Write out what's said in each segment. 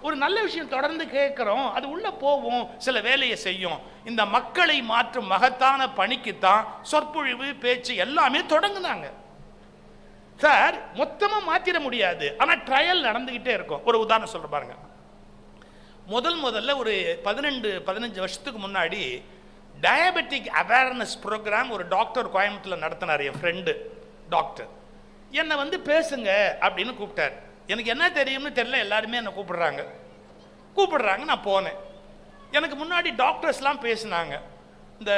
ஒரு நல்ல விஷயம் தொடர்ந்து கேட்குறோம், அது உள்ள போவோம், சில வேலையை செய்யும். இந்த மக்களை மாற்றும் மகத்தான பணிக்குத்தான் சொற்பொழிவு, பேச்சு எல்லாமே தொடங்குனாங்க. சார் மொத்தமாக மாற்றிட முடியாது, ஆனால் ட்ரையல் நடந்துக்கிட்டே இருக்கும். ஒரு உதாரணம் சொல்ற பாருங்க. முதல்ல ஒரு 15 வருஷத்துக்கு முன்னாடி டயபெட்டிக் அவேர்னஸ் ப்ரோக்ராம் ஒரு டாக்டர் கோயம்புத்தூர்ல நடத்தினார். என் ஃப்ரெண்டு டாக்டர் என்னை வந்து பேசுங்க அப்படின்னு கூப்பிட்டார். எனக்கு என்ன தெரியும்னு தெரியல, எல்லாருமே என்னை கூப்பிடுறாங்க. நான் போனேன். எனக்கு முன்னாடி டாக்டர்ஸ்லாம் பேசினாங்க. இந்த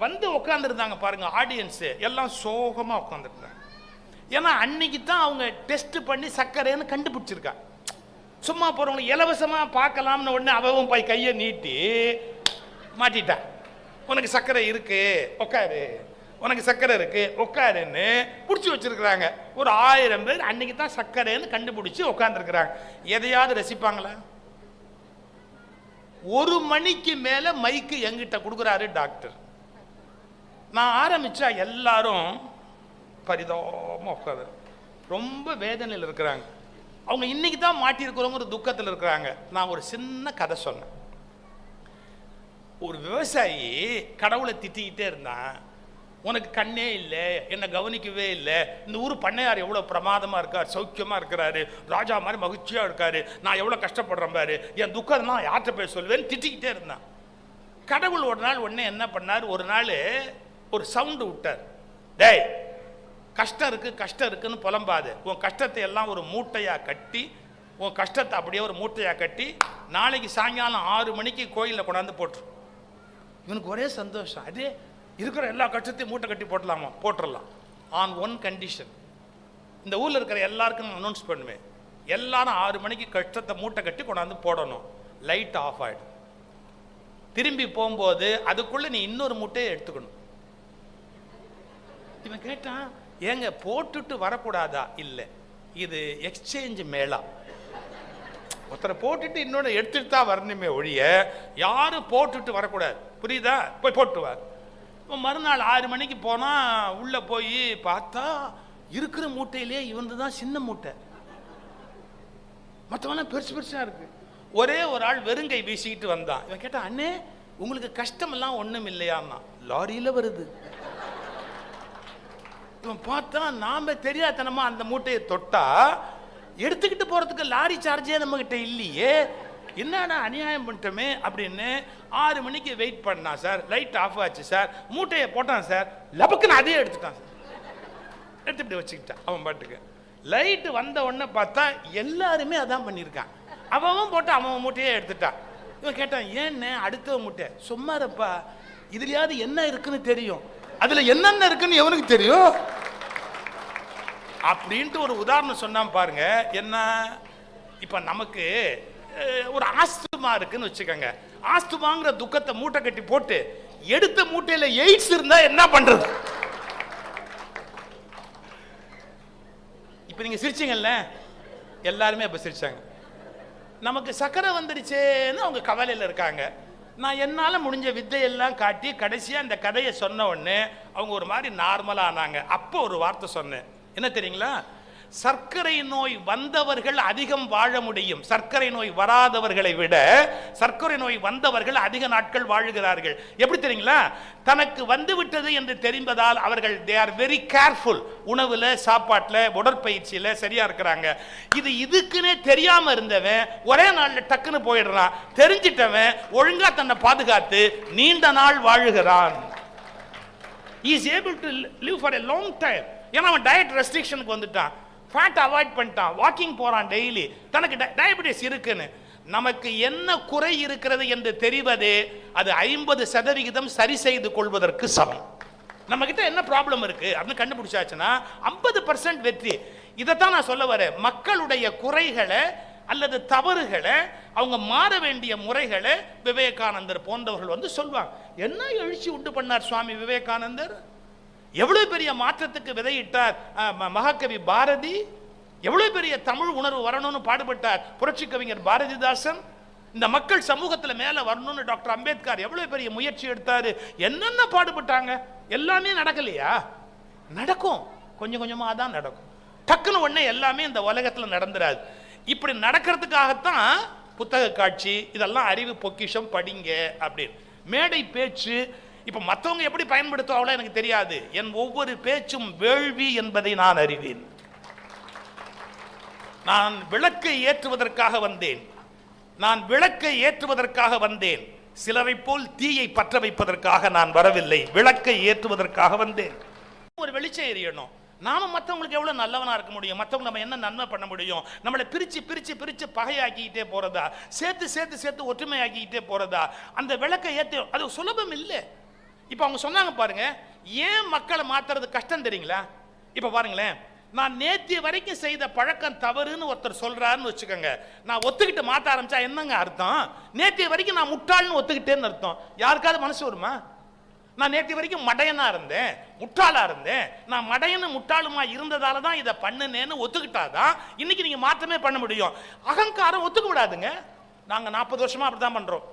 வந்து உட்காந்துருந்தாங்க பாருங்க, ஆடியன்ஸு எல்லாம் சோகமாக உட்காந்துருந்தாங்க. ஏன்னா அன்னைக்கு தான் அவங்க டெஸ்ட் பண்ணி சர்க்கரைன்னு கண்டுபிடிச்சிருக்காங்க. சும்மா போகிறவங்க இலவசமாக பார்க்கலாம்னு உடனே அவன் போய் கையை நீட்டி மாட்டிட்டான். உனக்கு சர்க்கரை இருக்கு உட்காரு, உனக்கு சர்க்கரை இருக்கு உட்காருன்னு பிடிச்சி வச்சிருக்கிறாங்க. ஒரு 1000 பேர் அன்னைக்கு தான் சர்க்கரைன்னு கண்டுபிடிச்சி உட்காந்துருக்குறாங்க. எதையாவது ரசிப்பாங்களா? 1 மணிக்கு மேலே மைக்கு எங்கிட்ட கொடுக்குறாரு டாக்டர். நான் ஆரம்பிச்சா எல்லாரும் பரிதாபமாக உட்காரு, ரொம்ப வேதனையில் இருக்கிறாங்க. அவங்க இன்னைக்கு தான் மாட்டியிருக்கிறவங்க ஒரு துக்கத்தில் இருக்கிறாங்க. நான் ஒரு சின்ன கதை சொன்னேன். ஒரு விவசாயி கடவுளை திட்டிக்கிட்டே இருந்தான். உனக்கு கண்ணே இல்லை, என்னை கவனிக்கவே இல்லை, இந்த ஊர் பண்ணையார் எவ்வளோ பிரமாதமாக இருக்கார், சௌக்கியமாக இருக்கிறாரு, ராஜா மாதிரி மகிழ்ச்சியாக இருக்காரு, நான் எவ்வளோ கஷ்டப்படுறேன் பாரு, என் துக்கம் நான் யார்கிட்ட போய் சொல்வேன்னு திட்டிக்கிட்டே இருந்தான். கடவுள் ஒரு நாள் உடனே என்ன பண்ணார், ஒரு நாள் ஒரு சவுண்டு விட்டார். டேய், கஷ்டம் இருக்குன்னு புலம்பாது, உன் கஷ்டத்தை எல்லாம் ஒரு மூட்டையாக கட்டி, உன் கஷ்டத்தை அப்படியே ஒரு மூட்டையாக கட்டி நாளைக்கு சாயங்காலம் 6 மணிக்கு கோயிலில் கொண்டாந்து போட்டுரு. இவனுக்கு ஒரே சந்தோஷம். அதே இருக்கிற எல்லா கஷ்டத்தையும் மூட்டை கட்டி போட்டுடலாம். ஆன் ஒன் கண்டிஷன், இந்த ஊரில் இருக்கிற எல்லாருக்கும் நான் அனௌன்ஸ் பண்ணுவேன், எல்லாரும் 6 மணிக்கு கஷ்டத்தை மூட்டை கட்டி கொண்டாந்து போடணும். லைட் ஆஃப் ஆகிடும். திரும்பி போகும்போது அதுக்குள்ளே நீ இன்னொரு மூட்டையை எடுத்துக்கணும். இவன் கேட்டான், ஏங்க போட்டுட்டு வரக்கூடாதா? இல்லை, இது எக்ஸ்சேஞ்ச் மேளா. ஒருத்தரை போட்டுட்டு இன்னொன்று எடுத்துட்டு தான் வரணுமே ஒழிய யாரும் போட்டுட்டு வரக்கூடாது. புரியுதா? போய் போட்டு வா. மறுநாள் 6 மணிக்கு போனால் உள்ளே போய் பார்த்தா இருக்கிற மூட்டையிலே இவன் தான் சின்ன மூட்டை, மற்றவெல்லாம் பெருசாக இருக்கு. ஒரே ஒரு ஆள் வெறுங்கை வீசிக்கிட்டு வந்தான். இவன் கேட்டான், அண்ணே உங்களுக்கு கஷ்டமெல்லாம் ஒன்றும் இல்லையான்னா. லாரியில் வருது. இவன் பார்த்தா நாம தெரியாதனமா அந்த மூட்டையை தொட்டா எடுத்துக்கிட்டு போறதுக்கு லாரி சார்ஜே நம்ம கிட்ட இல்லையே, என்னடா அநியாயம் பண்ணிட்டோமே அப்படின்னு 6 மணிக்கு வெயிட் பண்ணா சார். லைட் ஆஃப் ஆச்சு சார், மூட்டையை போட்டான் சார், லபக்குன்னு அதே எடுத்துட்டான் சார். எடுத்துட்டு வச்சுக்கிட்டான் அவன் பாட்டுக்கு. லைட்டு வந்த உடனே பார்த்தா எல்லாருமே அதான் பண்ணியிருக்கான். அவன் போட்டு அவன் மூட்டையே எடுத்துட்டான். இவன் கேட்டான், ஏன்னு அடுத்த மூட்டை? சும்மாரப்பா, இதுலயாவது என்ன இருக்குன்னு தெரியும், அதுல என்னென்ன இருக்குன்னு எவனுக்கு தெரியும் அப்படின்ட்டு ஒரு உதாரணம் சொன்னான் பாருங்க. என்ன, இப்ப நமக்கு ஒரு ஆஸ்துமா இருக்குன்னு வச்சுக்கோங்க. ஆஸ்துமாங்கிற துக்கத்தை மூட்டை கட்டி போட்டு எடுத்த மூட்டையில எய்ட்ஸ் இருந்தா என்ன பண்றது? இப்ப நீங்க சிரிச்சீங்கல்ல, எல்லாருமே அப்ப சிரிச்சாங்க. நமக்கு சக்கரை வந்துடுச்சேன்னு அவங்க கவலையில் இருக்காங்க. நான் என்னால் முடிஞ்ச வித்தையெல்லாம் காட்டி கடைசியாக இந்த கதையை சொன்ன உடனே அவங்க ஒரு மாதிரி நார்மலாக ஆனாங்க. அப்போ ஒரு வார்த்தை சொன்னேன், என்ன தெரியுங்களா? சர்க்கரை நோய் வந்தவர்கள் அதிகம் வாழ முடியும், சர்க்கரை நோய் வராதவர்களை விட சர்க்கரை நோய் வந்தவர்கள் அதிக நாட்கள் வாழுகிறார்கள். எப்படி தெரியுங்களா? தனக்கு வந்து விட்டது என்று தெரிந்ததால் அவர்கள் தே ஆர் வெரி கேர்ஃபுல். உணவுல, சாப்பாட்டுல, உடற்பயிற்சியில சரியா இருக்கிறாங்க. இது இதுக்குன்னே தெரியாம இருந்தவன் ஒரே நாள்ல டக்குன்னு போயிடுறான். தெரிஞ்சிட்டவன் ஒழுங்கா தன்னை பாதுகாத்து நீண்ட நாள் வாழுகிறான். He is able to live for a long time. ஏன்னா அவன் டயட் ரெஸ்ட்ரிக்ஷனுக்கு வந்துட்டான், ஃபேட் அவாய்ட் பண்ணிட்டான், வாக்கிங் போறான் டெய்லி, தனக்கு டயபெட்டிஸ் இருக்குன்னு. நமக்கு என்ன குறை இருக்கிறது என்று தெரிவதே அது 50% சரி செய்து கொள்வதற்கு சமம். நம்ம கிட்ட என்ன ப்ராப்ளம் இருக்கு அப்படின்னு கண்டுபிடிச்சாச்சுன்னா 50% வெற்றி. இதைத்தான் நான் சொல்ல வரேன். மக்களுடைய குறைகளை அல்லது தவறுகளை, அவங்க மாற வேண்டிய முறைகளை விவேகானந்தர் போன்றவர்கள் வந்து சொல்வாங்க. என்ன எழுச்சி உண்டு பண்ணார் சுவாமி விவேகானந்தர், எவ்வளவு பெரிய மாற்றத்துக்கு விதையிட்டார் மகாகவி பாரதி, எவ்வளவு பெரிய தமிழ் உணர்வு வரணும்னு பாடுபட்டார் புரட்சி கவிஞர் பாரதிதாசன், இந்த மக்கள் சமூகத்தில் மேலே வரணும்னு டாக்டர் அம்பேத்கர் எவ்வளவு பெரிய முயற்சி எடுத்தாரு, என்னென்ன பாடுபட்டாங்க. எல்லாமே நடக்கலையா? நடக்கும், கொஞ்சம் கொஞ்சமாக தான் நடக்கும். டக்குன்னு உடனே எல்லாமே இந்த உலகத்தில் நடந்துராது. இப்படி நடக்கிறதுக்காகத்தான் புத்தக காட்சி, இதெல்லாம் அறிவு பொக்கிஷம், படிங்க அப்படின்னு. மேடை பேச்சு இப்ப மற்றவங்க எப்படி பயன்படுத்துவாங்களோ எனக்கு தெரியாது. என் ஒவ்வொரு பேச்சும் வேள்வி என்பதை நான் அறிவேன். நான் விளக்கை ஏற்றுவதற்காக வந்தேன். நான் விளக்கை ஏற்றுவதற்காக வந்தேன். சிலரை போல் தீயை பற்ற வைப்பதற்காக நான் வரவில்லை. விளக்கை ஏற்றுவதற்காக வந்தேன். ஒரு வெளிச்சம் எரியணும். நாம மற்றவங்களுக்கு எவ்வளவு நல்லவனா இருக்க முடியும்? மற்றவங்க நம்ம என்ன நன்மை பண்ண முடியும்? நம்மளை பிரிச்சு பிரிச்சு பிரிச்சு பகையாக்கிக்கிட்டே போறதா, சேர்த்து சேர்த்து சேர்த்து ஒற்றுமையாக்கிக்கிட்டே போறதா? அந்த விளக்கை ஏற்ற அது சுலபம் இல்லை. இப்ப அவங்க சொன்னாங்க பாருங்க, ஏன் மக்களை மாத்துறது கஷ்டம் தெரியுங்களா? இப்ப பாருங்களேன், நான் நேத்திய வரைக்கும் செய்த பழக்கம் தவறுன்னு ஒருத்தர் சொல்றாருன்னு வச்சுக்கோங்க, நான் ஒத்துக்கிட்டு மாத்த ஆரம்பிச்சா என்னங்க அர்த்தம்? நேத்திய வரைக்கும் நான் முட்டாள்னு ஒத்துக்கிட்டேன்னு அர்த்தம். யாருக்காவது மனசு வருமா? நான் நேற்று வரைக்கும் மடையனா இருந்தேன், முட்டாளா இருந்தேன், நான் மடையனு முட்டாளுமா இருந்ததால தான் இதை பண்ணுனேன்னு ஒத்துக்கிட்டாதான் இன்னைக்கு நீங்க மாற்றமே பண்ண முடியும். அகங்காரம் ஒத்துக்க விடாதுங்க. நாங்க 40 வருஷமா அப்படிதான் பண்றோம்,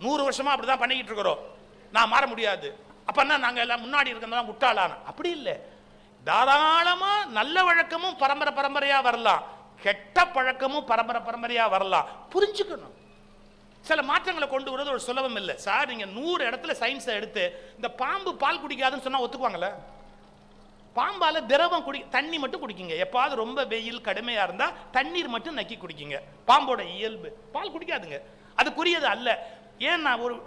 100 வருஷமா அப்படிதான் பண்ணிக்கிட்டு இருக்கிறோம். நான் மாற முடியாது. அப்பன்னா நாங்க எல்லாம் முன்னாடி இருக்கிறதா முட்டாளான அப்படி இல்லை. தாராளமா நல்ல வழக்கமும் பரம்பரை பரம்பரையா வரலாம், கெட்ட பழக்கமும் பரம்பரை பரம்பரையா வரலாம். புரிஞ்சுக்கணும். சில மாற்றங்களை கொண்டு வரது ஒரு சுலபம் இல்லை சார். நீங்க 100 இடத்துல சயின்ஸை எடுத்து இந்த பாம்பு பால் குடிக்காதுன்னு சொன்னா ஒத்துக்குவாங்கல்ல? பாம்பால திரவம் தண்ணி மட்டும் குடிக்குங்க. எப்பாவது ரொம்ப வெயில் கடுமையா இருந்தா தண்ணீர் மட்டும் நக்கி குடிக்குங்க. பாம்போட இயல்பு பால் குடிக்காதுங்க. அதுக்குரியது அல்ல. ஏன்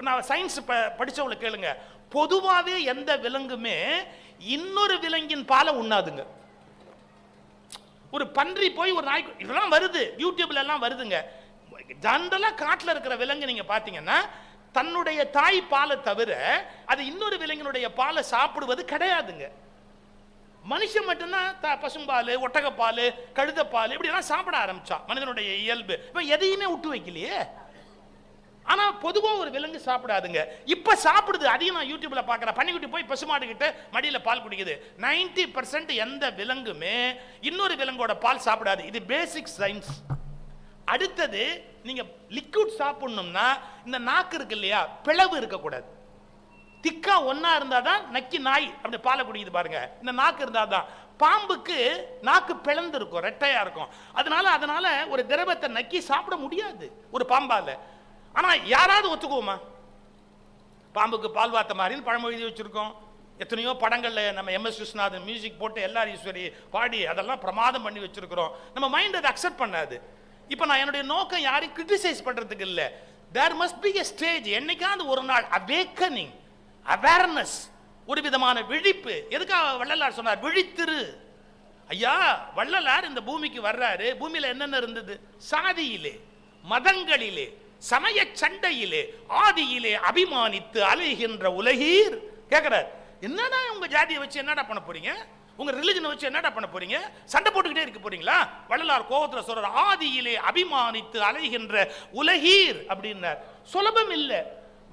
நான் சயின்ஸ் படிச்சவங்களை கேளுங்க, பொதுவாகவே எந்த விலங்குமே இன்னொரு விலங்கின் பாலை உண்ணாதுங்க. ஒரு பன்றி போய் ஒரு நாய்க்கு, இதெல்லாம் வருது யூடியூப்ல எல்லாம் வருதுங்க. ஜெனரலா காட்டுல இருக்கிற விலங்கு நீங்க பாத்தீங்கன்னா தன்னுடைய தாய் பாலை தவிர அது இன்னொரு விலங்கினுடைய பாலை சாப்பிடுவது கிடையாதுங்க. மனுஷன் மட்டும்தான் பசும்பால், ஒட்டகப்பால், கழுதப்பால் இப்படி எல்லாம் சாப்பிட ஆரம்பிச்சா மனிதனுடைய இயல்பு. இப்ப எதையுமே விட்டு வைக்கலையே. ஆனா பொதுவா ஒரு விலங்கு சாப்பிடாதுங்க. இப்ப சாப்பிடுது. அதையும் நான் யூடியூப்ல பாக்குறேன். பன்னிக்குட்டி போய் பசுமாடு கிட்ட மடியில பால் குடிக்குது. 90% எந்த விலங்குமே இன்னொரு விலங்கோட பால் சாப்பிடாது. இது பேசிக் சயின்ஸ். அடுத்தது, நீங்க லிக்விட் சாப்பிடணும்னா இந்த நாக்கு இருக்கு இல்லையா, பிளவு இருக்கக்கூடாது. திக்கா ஒன்னா இருந்தாதான் நக்கி நாய் அப்படி பாலை குடிக்குது பாருங்க. இந்த நாக்கு இருந்தாதான். பாம்புக்கு நாக்கு பிளந்து இருக்கும், ரெட்டையா இருக்கும். அதனால ஒரு திரவத்தை நக்கி சாப்பிட முடியாது ஒரு பாம்பால. ஆனா யாராவது ஒத்துக்குவோமா? பாம்புக்கு பால் வாத்த மாதிரின்னு பழமொழி வச்சிருக்கோம். எத்தனையோ படங்கள்ல நம்ம MS விஸ்வநாதன் மியூசிக் போட்டு எல்லார் ஈஸ்வரி பாடி அதெல்லாம் பிரமாதம் பண்ணி வச்சிருக்கிறோம். நம்ம மைண்ட் அதை அக்செப்ட் பண்ணாது. இப்ப நான் என்னுடைய நோக்கம் யாரையும் கிரிட்டிசைஸ் பண்றதுக்கு இல்ல. There must be a stage. என்னைக்காவது ஒரு நாள் அவேக்கனிங், அவேர்னஸ், ஒரு விதமான விழிப்பு. எதுக்காக வள்ளலார் சொன்னார் விழித்திரு? ஐயா, வள்ளலார் இந்த பூமிக்கு வர்றாரு. பூமியில என்னென்ன இருந்தது? சாதியிலே, மதங்களிலே, சமய சண்டையிலே, ஆதியிலே அபிமானித்து அலைகின்ற உலகீர் கேட்கிறார். என்னடா உங்க ஜாதியை வச்சு என்னடா பண்ண போறீங்க? உங்க ரிலிஜனை வச்சு என்னடா பண்ண போறீங்க? சண்டை போட்டுக்கிட்டே இருக்க போறீங்களா? வள்ளலார் கோபத்துல சொல்ற ஆதியிலே அபிமானித்து அலைகின்ற உலகீர் அப்படின்னார். சுலபம் இல்ல.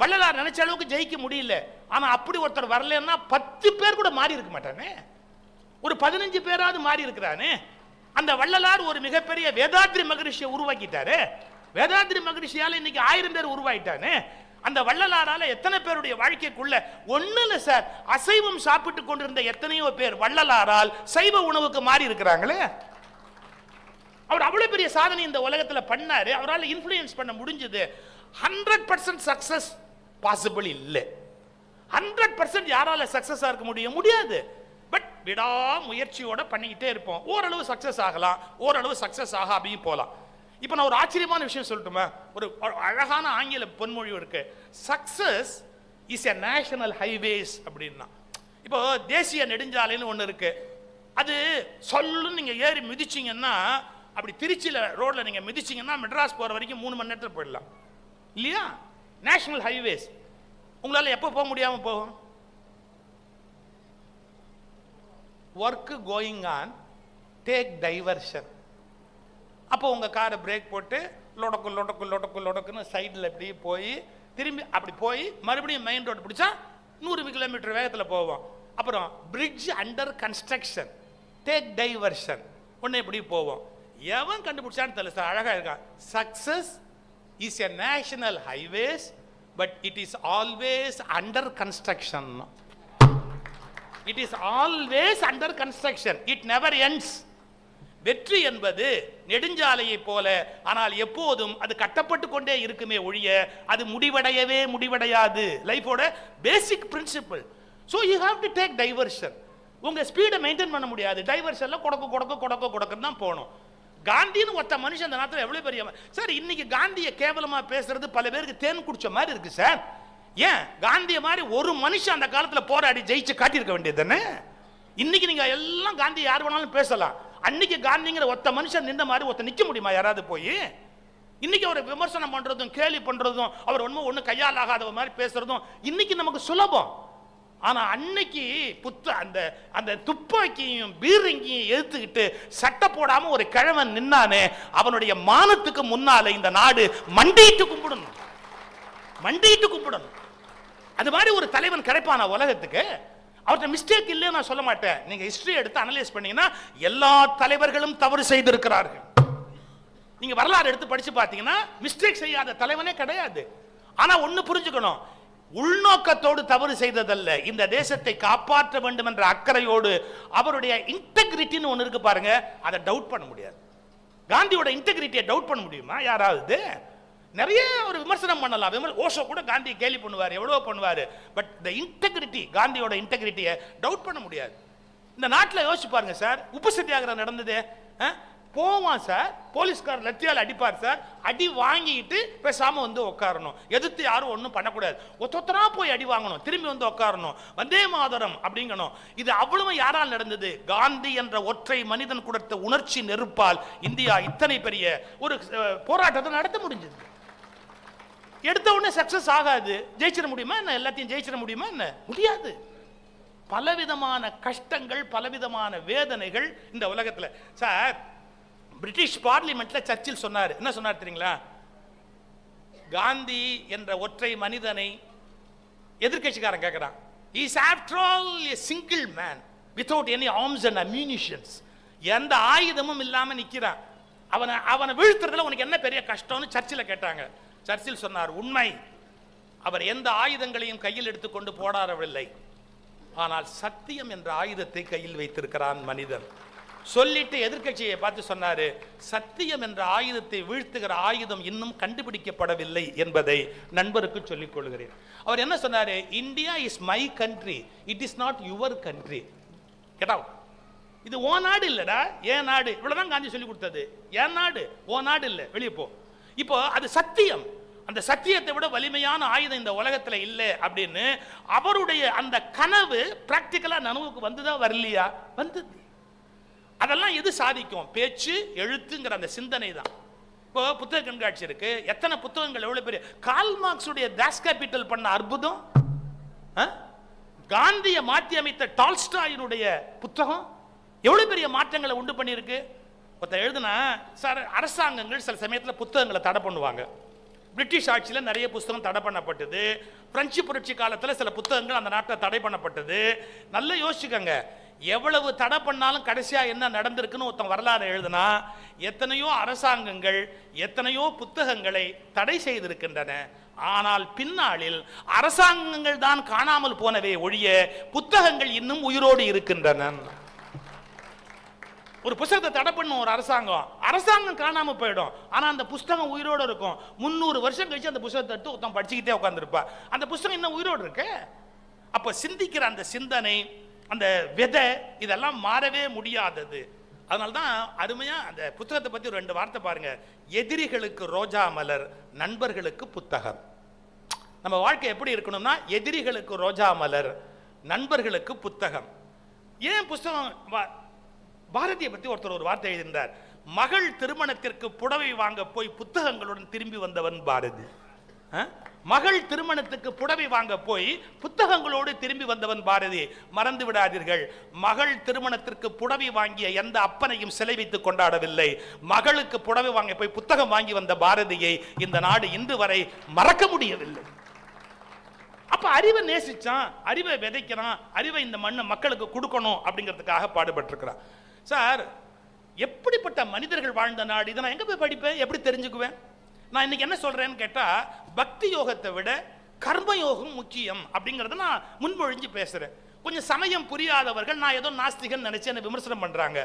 வள்ளலார் நினைச்ச அளவுக்கு ஜெயிக்க முடியல. ஆனா அப்படி ஒருத்தர் வரலன்னா 10 பேர் கூட மாறி இருக்க மாட்டானே, ஒரு 15 பேராவது மாறி இருக்கிறானே. அந்த வள்ளலார் ஒரு மிகப்பெரிய வேதாத்ரி மகரிஷியை உருவாக்கிட்டாரு. வேதாத்ரி மகரிஷியால இன்னைக்கு 1000 பேர் உருவாயிட்டானே. அந்த வள்ளலாரால எத்தனை பேருடைய வாழ்க்கைக்குள்ள ஒண்ணுல சார் அசைவம் சாப்பிட்டு கொண்டிருந்த எத்தனையோ பேர் வள்ளலாரால் சைவ உணவுக்கு மாறி இருக்கிறாங்களே. அவர் அவ்வளவு பெரிய சாதனை இந்த உலகத்துல பண்ணாரு. அவரால் இன்ஃப்ளூயன்ஸ் பண்ண முடிஞ்சது. 100% சக்சஸ் பாசிபிள் இல்லை. 100% யாரால சக்சஸா இருக்க முடியாது. பட் விடா முயற்சியோட பண்ணிக்கிட்டே இருப்போம். ஓரளவு சக்சஸ் ஆகலாம், ஓரளவு சக்சஸ் ஆகாமையும் போலாம். இப்போ நான் ஒரு ஆச்சரியமான விஷயம் சொல்லட்டுமா? ஒரு அழகான ஆங்கில பொன்மொழி இருக்கு. Success is a national highways அப்படின்னா. இப்போ தேசிய நெடுஞ்சாலைன்னு ஒன்று இருக்கு. அது சொல்லுன்னு நீங்க ஏறி மிதிச்சிங்கன்னா, அப்படி திருச்சியில் ரோட்ல நீங்க மிதிச்சிங்கன்னா மெட்ராஸ் போற வரைக்கும் 3 மணி நேரத்தில் போயிடலாம் இல்லையா? National highways. உங்களால எப்போ போக முடியாம போகும்? Work going on, take diversion. அப்போ உங்க காரை பிரேக் போட்டு லொடக்கு லொடக்கு லொடக்கு லொடக்குன்னு சைடில் இப்படி போய் திரும்பி அப்படி போய் மறுபடியும் மெயின் ரோடு பிடிச்சா 100 கிலோமீட்டர் வேகத்தில் போவோம். அப்புறம் bridge under construction, take diversion, உடனே இப்படி போவோம். எவன் கண்டுபிடிச்சான்னு தெரியல சார், அழகா இருக்கான். Success is a national highways but it is always under construction. It is always under construction. It never ends. வெற்றி என்பது நெடுஞ்சாலையை போல, ஆனால் எப்போதும் அது கட்டப்பட்டு கொண்டே இருக்குமே ஒழிய அது முடிவடையவே முடிவடையாது. லைஃபோட basic principle. So you have to take diversion. உங்க ஸ்பீடை மெயின்டைன் பண்ண முடியாது. டைவர்ஷன்ல கொடக்கு தான் போகணும். காந்தின்னு ஒருத்த மனுஷன் அந்த நேரத்தில் எவ்வளவு பெரிய சார். இன்னைக்கு காந்தியை கேவலமா பேசுறது பல பேருக்கு தேன் குடிச்ச மாதிரி இருக்கு சார். ஏன் காந்திய மாதிரி ஒரு மனுஷன் அந்த காலத்தில் போராடி ஜெயிச்சு காட்டியிருக்க வேண்டியது தானே? இன்னைக்கு நீங்க எல்லாம் காந்தி யார் வேணாலும் பேசலாம். அன்னைக்கு காந்திங்கிற ஒத்த மனுஷன் நின்ற மாதிரி ஒருத்த நிக்க முடியுமா யாராவது போய்? இன்னைக்கு அவரை விமர்சனம் பண்றதும் கேலி பண்றதும் அவர் ஒண்ணு கையால் ஆகாத மாதிரி பேசுறதும் இன்னைக்கு நமக்கு சுலபம். ஆனா அன்னைக்கு அந்த துப்பாக்கியும் பீரங்கியும் எடுத்துக்கிட்டு சட்டை போடாம ஒரு கிழவன் நின்னானே, அவனுடைய மானத்துக்கு முன்னால இந்த நாடு மண்டிட்டு கும்பிடணும். அது மாதிரி ஒரு தலைவன் கிடைப்பான உலகத்துக்கு? அவர்கிட்ட மிஸ்டேக் இல்லைன்னு நான் சொல்ல மாட்டேன். நீங்க ஹிஸ்டரி எடுத்து அனலைஸ் பண்ணீங்கன்னா எல்லா தலைவர்களும் தவறு செய்திருக்கிறார்கள். நீங்க வரலாறு எடுத்து படிச்சு பார்த்தீங்கன்னா மிஸ்டேக் செய்யாத தலைவனே கிடையாது. ஆனா ஒன்னு புரிஞ்சுக்கணும், உள்நோக்கத்தோடு தவறு செய்ததல்ல, இந்த தேசத்தை காப்பாற்ற வேண்டும் என்ற அக்கறையோடு அவருடைய இன்டெகிரிட்டின்னு ஒன்று இருக்கு பாருங்க, அதை டவுட் பண்ண முடியாது. காந்தியோட இன்டெகிரிட்டியை டவுட் பண்ண முடியுமா யாராவது? நிறைய ஒரு விமர்சனம் பண்ணலாம். ஓஷோ கூட காந்தி கேலி பண்ணுவார், எவ்வளவோ பண்ணுவார். பட் த இன்டெகிரிட்டி, காந்தியோட இன்டெகிரிட்டியை டவுட் பண்ண முடியாது. இந்த நாட்டில் யோசிச்சு பாருங்க சார், உப்பு சத்தியாகிரகம் நடந்தது. போவான் சார், போலீஸ்கார் லத்தியால் அடிப்பார் சார், அடி வாங்கிட்டு பேசாம வந்து உட்காரணும். எதிர்த்து யாரும் ஒன்றும் பண்ணக்கூடாது. ஒத்தொத்தரா போய் அடி வாங்கணும், திரும்பி வந்து உட்காரணும், வந்தே மாதரம் அப்படிங்கணும். இது அவ்வளவு யாரால் நடந்தது? காந்தி என்ற ஒற்றை மனிதன் கொடுத்த உணர்ச்சி நெருப்பால் இந்தியா இத்தனை பெரிய ஒரு போராட்டத்தை நடத்த முடிஞ்சது. எடுத்த உடனே சக்சஸ் ஆகாது. ஜெயிச்சிட முடியுமா என்ன? எல்லாத்தையும் ஜெயிச்சிட முடியுமா என்ன? முடியாது. பலவிதமான கஷ்டங்கள், பலவிதமான வேதனைகள் இந்த உலகத்தில். சார், பிரிட்டிஷ் பார்லிமெண்ட்ல சர்ச்சில் சொன்னார். என்ன சொன்னார் தெரியுங்களா? காந்தி என்ற ஒற்றை மனிதனை எதிர்க்கட்சிக்காரன் கேட்கிறான். He is after all a single man without any arms and ammunitions. எந்த ஆயுதமும் இல்லாம நிக்கிறான். அவனை வீழ்த்துறதுல உனக்கு என்ன பெரிய கஷ்டம்னு சர்ச்சில் கேட்டாங்க. சர்ச்சில் சொன்னார், உண்மை, அவர் எந்த ஆயுதங்களையும் கையில் எடுத்துக்கொண்டு போராடவில்லை, ஆனால் சத்தியம் என்ற ஆயுதத்தை கையில் வைத்திருக்கிறான் மனிதன். சொல்லிட்டு எதிர்க்கட்சியை பார்த்து சொன்னாரு, சத்தியம் என்ற ஆயுதத்தை வீழ்த்துகிற ஆயுதம் இன்னும் கண்டுபிடிக்கப்படவில்லை என்பதை நண்பருக்கு சொல்லிக் கொள்கிறேன். அவர் என்ன சொன்னாரு? India is my country, it is not your country. Get out. இது ஓ நாடு இல்லடா, ஏன் நாடு. இவ்வளவுதான் காந்தி சொல்லி கொடுத்தது. ஏன் நாடு, ஓ நாடு இல்ல, வெளியே போ. இப்போ அது சத்தியம். அந்த சத்தியத்தை விட வலிமையான ஆயுதம் இந்த உலகத்துல இல்லை அப்படின்னு அவருடைய அந்த கனவு பிராக்டிக்கலா நனவுக்கு வந்துதான் வரலையா? வந்தது. அதெல்லாம் எது சாதிக்கும்? பேச்சு, எழுத்துங்கிற அந்த சிந்தனை தான். இப்போ புத்தக கண்காட்சி இருக்கு, எத்தனை புத்தகங்கள், எவ்வளவு பெரிய கார்ல் மார்க்ஸுடைய தாஸ் கேபிட்டல் பண்ண அற்புதம், காந்தியை மாற்றி அமைத்த டால்ஸ்டாயினுடைய புத்தகம் எவ்வளவு பெரிய மாற்றங்களை உண்டு பண்ணியிருக்கு. ஒருத்தர் எழுதுனா, சார், அரசாங்கங்கள் சில சமயத்தில் புத்தகங்களை தடை பண்ணுவாங்க. பிரிட்டிஷ் ஆட்சியில் நிறைய புத்தகம் தடை பண்ணப்பட்டது. பிரெஞ்சு புரட்சி காலத்தில் சில புத்தகங்கள் அந்த நாட்டில் தடை பண்ணப்பட்டது. நல்லா யோசிச்சுக்கங்க, எவ்வளவு தடை பண்ணாலும் கடைசியா என்ன நடந்திருக்குன்னு ஒருத்தன் வரலாறு எழுதுனா, எத்தனையோ அரசாங்கங்கள் எத்தனையோ புத்தகங்களை தடை செய்திருக்கின்றன. ஆனால் பின்னாளில் அரசாங்கங்கள் தான் காணாமல் போனவே ஒழிய புத்தகங்கள் இன்னும் உயிரோடு இருக்கின்றன. ஒரு புத்தகத்தை தடை பண்ணும் ஒரு அரசாங்கம் காணாம போயிடும், ஆனா அந்த புத்தகம் உயிரோடு இருக்கும். 300 வருஷம் கழிச்சு அந்த புத்தகத்தை எடுத்து ஒருத்தன் படிச்சுக்கிட்டே உட்கார்ந்துருப்பா. அந்த புத்தகம் இன்னும் உயிரோடு இருக்கு. அப்ப சிந்திக்கிற அந்த சிந்தனை, அந்த விதை, இதெல்லாம் மாறவே முடியாதது. அதனால்தான் அருமையா அந்த புத்தகத்தை பத்தி ஒரு 2 வார்த்தை பாருங்க. எதிரிகளுக்கு ரோஜா மலர், நண்பர்களுக்கு புத்தகம். நம்ம வாழ்க்கை எப்படி இருக்கணும்னா, எதிரிகளுக்கு ரோஜா மலர், நண்பர்களுக்கு புத்தகம். ஏன் புத்தகம்? பாரதியை பத்தி ஒருத்தர் ஒரு வார்த்தை எழுதினார். மகள் திருமணத்திற்கு புடவை வாங்க போய் புத்தகங்களுடன் திரும்பி வந்தவன் பாரதி. மகள் திருமணத்துக்கு புடவை வாங்க போய் புத்தகங்களோடு திரும்பி வந்தவன் பாரதி. மறந்து விடாதீர்கள், மகள் திருமணத்திற்கு புடவை வாங்கிய எந்த அப்பனையும் சிலை வைத்து கொண்டாடவில்லை. மகளுக்கு புடவை வாங்க போய் புத்தகம் வாங்கி வந்த பாரதியை இந்த நாடு இன்று வரை மறக்க முடியவில்லை. அப்ப அறிவை நேசிச்சான், அறிவை விதைக்கிறான், அறிவை இந்த மண்ணை மக்களுக்கு கொடுக்கணும் அப்படிங்கிறதுக்காக பாடுபட்டிருக்கிறான். சார், எப்படிப்பட்ட மனிதர்கள் வாழ்ந்த நாடு இதை நான் எங்க போய் படிப்பேன், எப்படி தெரிஞ்சுக்குவேன்? நான் இன்னைக்கு என்ன சொல்றேன்னு கேட்டா, பக்தி யோகத்தை விட கர்ம யோகம் முக்கியம் அப்படிங்கறத நான் முன்மொழிஞ்சு பேசுறேன். கொஞ்சம் சமயம் புரியாதவர்கள் நான் ஏதோ நாஸ்திகன் நினைச்சு என்ன விமர்சனம் பண்றாங்க.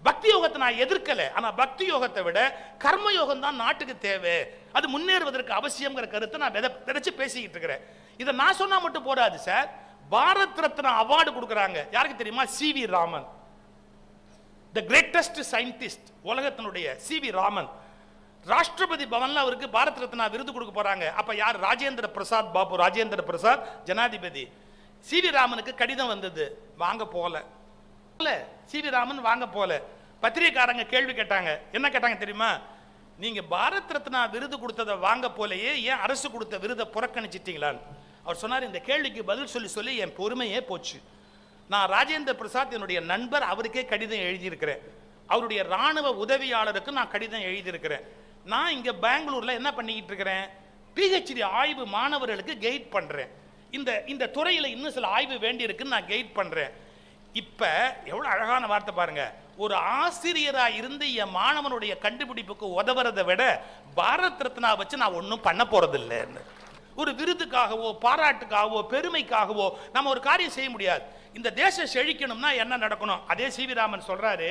பக்தி யோகத்தை நான் எதிர்க்கல, ஆனா பக்தி யோகத்தை விட கர்ம யோகம் தான் நாட்டுக்கு தேவை, அது முன்னேறுவதற்கு அவசியம்ங்கிற கருத்தை நான் விதைச்சு பேசிக்கிட்டு இருக்கிறேன். இதை நான் சொன்னா மட்டும் போடாது சார். பாரத் ரத்னா அவார்டு கொடுக்குறாங்க. யாருக்கு தெரியுமா? CV. Raman, the greatest scientist உலகத்தினுடைய சி.வி. ராமன். ராஷ்டிரபதி பவன்ல அவருக்கு பாரத் ரத்னா விருது கொடுக்க போறாங்க. அப்ப யார்? ராஜேந்திர பிரசாத் பாபு, ராஜேந்திர பிரசாத் ஜனாதிபதி. சி.வி. ராமனுக்கு கடிதம் வந்தது, வாங்க போல. சி.வி. ராமன் வாங்க போல. பத்திரிகைக்காரங்க கேள்வி கேட்டாங்க. என்ன கேட்டாங்க தெரியுமா? நீங்க பாரத் ரத்னா விருது கொடுத்ததை வாங்க போலயே, ஏன் அரசு கொடுத்த விருதை புறக்கணிச்சிட்டீங்களான்னு. அவர் சொன்னார், இந்த கேள்விக்கு பதில் சொல்லி சொல்லி என் பொறுமையே போச்சு. நான் ராஜேந்திர பிரசாத் என்னுடைய நண்பர், அவருக்கே கடிதம் எழுதியிருக்கிறேன். அவருடைய ராணுவ உதவியாளருக்கு நான் கடிதம் எழுதியிருக்கிறேன். நான் இங்க பெங்களூர்ல என்ன பண்ணிக்கிட்டு இருக்கிறேன்? PhD ஆய்வு மாணவர்களுக்கு கைட் பண்றேன். இந்த துறையில இன்னும் சில ஆய்வு வேண்டி இருக்குன்னு நான் கைட் பண்றேன். இப்ப எவ்வளவு அழகான வார்த்தை பாருங்க. ஒரு ஆசிரியரா இருந்து என் மாணவனுடைய கண்டுபிடிப்புக்கு உதவுறதை விட பாரத் ரத்னா வச்சு நான் ஒன்றும் பண்ண போறது இல்லைன்னு. ஒரு விருதுக்காகவோ பாராட்டுக்காகவோ பெருமைக்காகவோ நம்ம ஒரு காரியம் செய்ய முடியாது. இந்த தேசம் செழிக்கணும்னா என்ன நடக்கணும்? அதே சி.வி. ராமன் சொல்றாரு,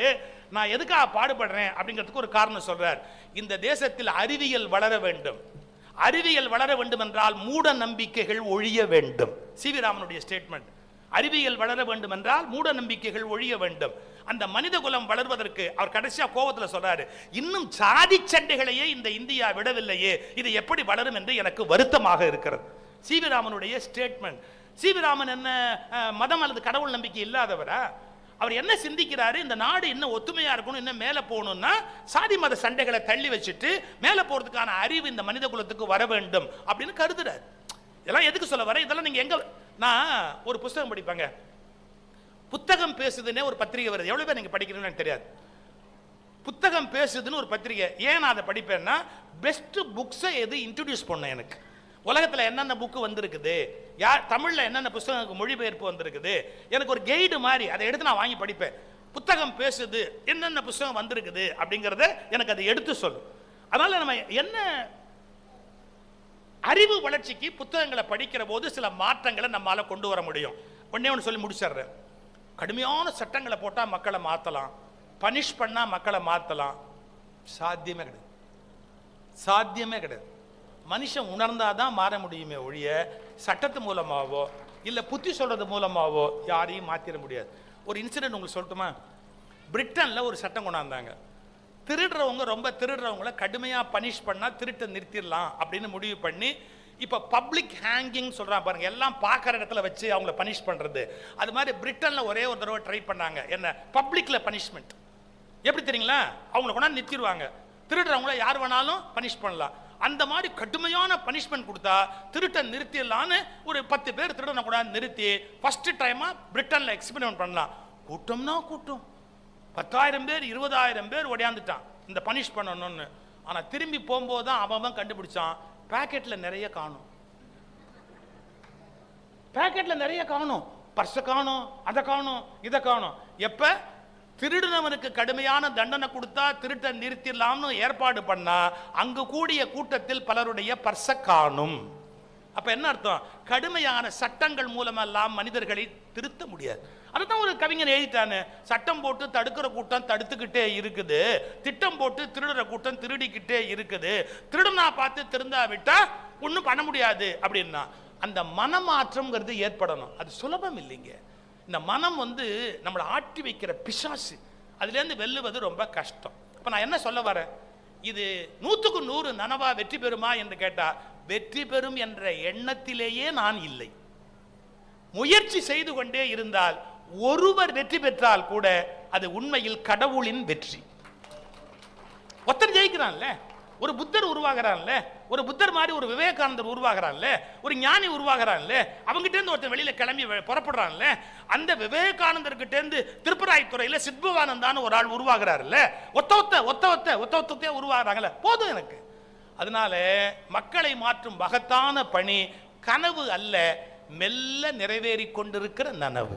நான் எதுக்காக பாடுபடுறேன் அப்படிங்கிறதுக்கு ஒரு காரணம் சொல்றார். இந்த தேசத்தில் அறிவியல் வளர வேண்டும். அறிவியல் வளர வேண்டும் என்றால் மூட நம்பிக்கைகள் ஒழிய வேண்டும். சி.வி. ராமனுடைய ஸ்டேட்மெண்ட். அறிவியல் வளர வேண்டும் என்றால் மூட நம்பிக்கைகள் ஒழிய வேண்டும். அந்த மனித குலம் வளர்வதற்கு அவர் கடைசியா கோபத்தில் சொல்றாரு, இன்னும் சாதி சண்டைகளையே இந்த இந்தியா விடவில்லையே, இது எப்படி வளரும் என்று எனக்கு வருத்தமாக இருக்கிறது. சி.வி. ராமனுடைய ஸ்டேட்மெண்ட். சி.வி. ராமன் என்ன மதம் அல்லது கடவுள் நம்பிக்கை இல்லாதவரா? அவர் என்ன சிந்திக்கிறாரு? இந்த நாடு இன்னும் ஒத்துமையா இருக்கணும், இன்னும் மேல போகணும்னா சாதி மத சண்டைகளை தள்ளி வச்சுட்டு மேல போறதுக்கான அறிவு இந்த மனித குலத்துக்கு வர வேண்டும் அப்படின்னு கருதுறாரு. இதெல்லாம் எதுக்கு சொல்ல வர? இதெல்லாம் நீங்க எங்க? நான் ஒரு புத்தகம் படிப்பாங்க, புத்தகம் பேசுதுன்னே ஒரு பத்திரிகை வருது. எவ்வளவு பேர் நீங்க படிக்கிறீங்கன்னு எனக்கு தெரியாது. புத்தகம் பேசுதுன்னு ஒரு பத்திரிகை. ஏன் நான் அதை படிப்பேன்னா, பெஸ்ட் புக்ஸை எது இன்ட்ரோடியூஸ் பண்ண எனக்கு. உலகத்தில் என்னென்ன புக்கு வந்திருக்குது, யார் தமிழில் என்னென்ன புத்தகங்களுக்கு மொழிபெயர்ப்பு வந்திருக்குது, எனக்கு ஒரு கைடு மாதிரி அதை எடுத்து நான் வாங்கி படிப்பேன். புத்தகம் பேசுது, என்னென்ன புத்தகம் வந்திருக்குது அப்படிங்கிறத எனக்கு அதை எடுத்து சொல்லும். அதனால நம்ம என்ன அறிவு வளர்ச்சிக்கு புத்தகங்களை படிக்கிற போது சில மாற்றங்களை நம்மளால கொண்டு வர முடியும். ஒன்னே ஒன்று சொல்லி முடிச்சிடுறேன். கடுமையான சட்டங்களை போட்டால் மக்களை மாற்றலாம், பனிஷ் பண்ணால் மக்களை மாற்றலாம். சாத்தியமே கிடையாது, சாத்தியமே கிடையாது. மனுஷன் உணர்ந்தாதான் மாற முடியுமே ஒழிய சட்டத்து மூலமாவோ இல்லை புத்தி சொல்றது மூலமாவோ யாரையும் மாற்றிட முடியாது. ஒரு இன்சிடென்ட் உங்களுக்கு சொல்லட்டுமா? பிரிட்டனில் ஒரு சட்டம் கொண்டாந்தாங்க. திருடுறவங்க ரொம்ப திருடுறவங்கள கடுமையாக பனிஷ் பண்ணால் திருட்டை நிறுத்திடலாம் அப்படின்னு முடிவு பண்ணி இப்போ பப்ளிக் ஹேங்கிங் சொல்கிறாங்க பாருங்க, எல்லாம் பார்க்குற இடத்துல வச்சு அவங்கள பனிஷ் பண்ணுறது. அது மாதிரி பிரிட்டனில் ஒரே ஒரு தடவை ட்ரை பண்ணாங்க. என்ன? பப்ளிக்கில் பனிஷ்மெண்ட். எப்படி தெரியுங்களா? அவங்கள கொண்டாந்து நிறுத்திடுவாங்க. திருடுறவங்கள யார் வேணாலும் பனிஷ் பண்ணலாம். அந்த மாதிரி கடுமையான பனிஷ்மெண்ட் கொடுத்தா திருட்டை நிறுத்திடலான்னு ஒரு 10 பேர் திருடனை கூட நிறுத்தி ஃபர்ஸ்ட் டைமா பிரிட்டன்ல எக்ஸ்பெரிமெண்ட் பண்ணலாம். கூட்டம்னா கூட்டம், 10,000 பேர் 20,000 பேர் ஓடியாந்துட்டான் இந்த பனிஷ் பண்ணணும்னு. ஆனா திரும்பி போகும்போது தான் அவன் கண்டுபிடிச்சான், பாக்கெட்ல நிறைய காணும், பாக்கெட்ல நிறைய காணும், பர்ஸை காணும், அதை காணும், இதை காணும். எப்ப திருடுனவனுக்கு கடுமையான தண்டனை கொடுத்தா திருட்டை நிறுத்திடலாம்னு ஏற்பாடு பண்ணா அங்கு கூடிய கூட்டத்தில் பலருடைய பர்ஸை காணும். அப்ப என்ன அர்த்தம்? கடுமையான சட்டங்கள் மூலமெல்லாம் மனிதர்களை திருத்த முடியாது. அதுதான் ஒரு கவிஞன் எழுதிட்டானு, சட்டம் போட்டு தடுக்கிற கூட்டம் தடுத்துக்கிட்டே இருக்குது, திட்டம் போட்டு திருடுற கூட்டம் திருடிக்கிட்டே இருக்குது, திருடுனா பார்த்து திருந்தா விட்டா ஒன்றும் பண்ண முடியாது அப்படின்னா. அந்த மனமாற்றம்ங்கிறது ஏற்படணும். அது சுலபம் இல்லைங்க. இந்த மனம் நம்மளை ஆட்டி வைக்கிற பிசாசு, அதுலேருந்து வெல்லுவது ரொம்ப கஷ்டம். இப்போ நான் என்ன சொல்ல வரேன், இது 100க்கு 100 நனவா வெற்றி பெறுமா என்று கேட்டா, வெற்றி பெறும் என்ற எண்ணத்திலேயே நான் இல்லை. முயற்சி செய்து கொண்டே இருந்தால் ஒருவர் வெற்றி பெற்றால் கூட அது உண்மையில் கடவுளின் வெற்றி. ஒருத்தர் ஜெயிக்கிறான்ல, ஒரு புத்தர் உருவாகிறான்ல, ஒரு புத்தர் மாதிரி ஒரு விவேகானந்தர் உருவாகிறான்ல, ஒரு ஞானி உருவாகிறான்ல, அவங்ககிட்ட இருந்து ஒருத்தர் வெளியில கிளம்பி புறப்படுறான்ல, அந்த விவேகானந்தர் கிட்ட இருந்து திருப்பராய்த்துறையில சித்பவானந்தான்னு ஒரு ஆள் உருவாகிறாருல்ல, ஒத்த உருவாகிறாங்கல்ல, போதும் எனக்கு. அதனால மக்களை மாற்றும் மகத்தான பணி கனவு அல்ல, மெல்ல நிறைவேறி கொண்டிருக்கிற நனவு.